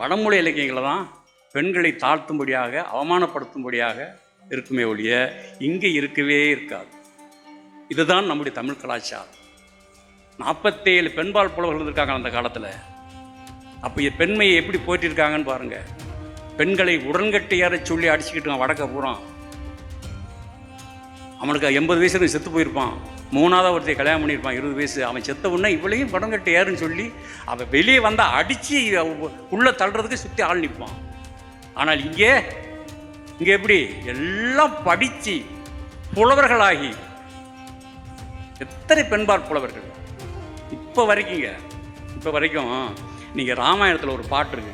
வடமொழி இலக்கியங்களை தான் பெண்களை தாழ்த்தும்படியாக அவமானப்படுத்தும்படியாக இருக்குமே ஒழிய இங்கே இருக்கவே இருக்காது. இதுதான் நம்முடைய தமிழ் கலாச்சாரம். 47 பெண்பால் புலவர்கள் இருக்காங்க அந்த காலத்தில். அப்போ பெண்மையை எப்படி போயிட்டிருக்காங்கன்னு பாருங்கள். பெண்களை உடன்கட்டு ஏற சொல்லி அடிச்சுக்கிட்டு வடக்க பூரான். அவனுக்கு 80 வயசு செத்து போயிருப்பான். 3ஆவது ஒருத்தையை கல்யாணம் பண்ணியிருப்பான் 20 வயசு. அவன் செத்த உடனே இவளையும் உடன்கட்டு ஏறுன்னு சொல்லி அவன் வெளியே வந்தால் அடித்து உள்ளே தள்ளுறதுக்கு சுற்றி ஆள் நிற்பான். ஆனால் இங்கே எப்படி எல்லாம் படித்து புலவர்களாகி எத்தனை பெண்பார் புலவர்கள் இப்போ வரைக்கும் நீங்கள் ராமாயணத்தில் ஒரு பாட்டு இருக்கு.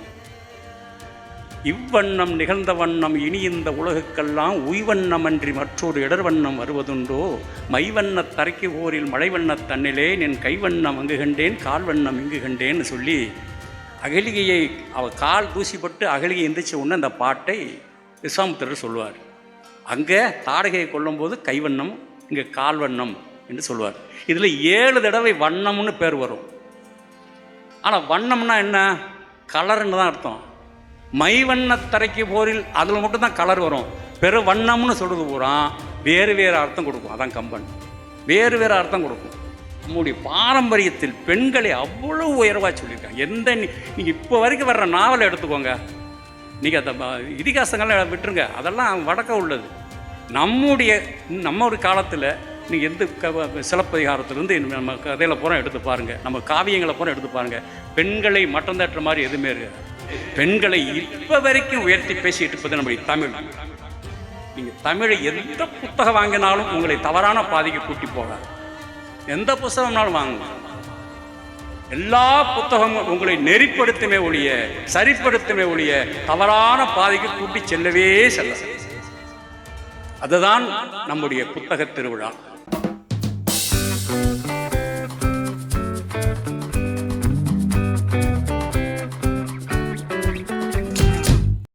இவ்வண்ணம் நிகழ்ந்த வண்ணம் இனி இந்த உலகுக்கெல்லாம் உய்வண்ணம் அன்றி மற்றொரு இடர்வண்ணம் வருவதுண்டோ, மைவண்ண தரைக்கு ஓரில் மழைவண்ண தன்னிலே நின் கைவண்ணம் அங்கு கண்டேன் கால்வண்ணம் இங்கு கண்டேன்னு சொல்லி அகலிகையை அவள் கால் தூசிப்பட்டு அகலிகை எந்திரிச்ச உடனே அந்த பாட்டை விஸ்வாமித்திரர் சொல்லுவார். அங்கே தாடகையை கொல்லும்போது கைவண்ணம், இங்கே கால்வண்ணம் என்று சொல்லுவார். இதில் 7 தடவை வண்ணம்னு பேர் வரும். ஆனால் வண்ணம்னா என்ன? கலர்ன்னு தான் அர்த்தம். மைவண்ணத்தரைக்கு போரில் அதில் மட்டும்தான் கலர் வரும். பெரு வண்ணம்னு சொல்கிறது பூரா வேறு அர்த்தம் கொடுக்கும். அதான் கம்பன் வேறு அர்த்தம் கொடுக்கும். நம்முடைய பாரம்பரியத்தில் பெண்களை அவ்வளோ உயர்வாக சொல்லியிருக்காங்க. நீங்கள் இப்போ வரைக்கும் வர்ற நாவலை எடுத்துக்கோங்க. நீங்கள் அந்த இதிகாசங்கள்லாம் விட்டுருங்க, அதெல்லாம் வடக்க உள்ளது. நம்முடைய காலத்தில் நீங்கள் எந்த சிலப்பதிகாரத்திலேருந்து நம்ம கதையில் பூரா எடுத்து பாருங்கள், நம்ம காவியங்களை பூரா எடுத்து பாருங்கள். பெண்களை மட்டம் தட்டுற மாதிரி எதுவுமே இருக்கு. பெண்களை இப்போ வரைக்கும் உயர்த்தி பேசிட்டு இருப்பது நம்முடைய தமிழ். நீங்கள் தமிழை எந்த புத்தகம் வாங்கினாலும் உங்களை தவறான பாதைக்கு கூட்டி போகாது. எந்த புத்தகம்னாலும் வாங்க, எல்லா புத்தகமும் உங்களை நெறிப்படுத்துமே ஒழிய சரிப்படுத்துமே ஒழிய தவறான பாதைக்கு கூட்டி செல்லவே செல்ல. அதுதான் நம்முடைய புத்தக திருவிழா.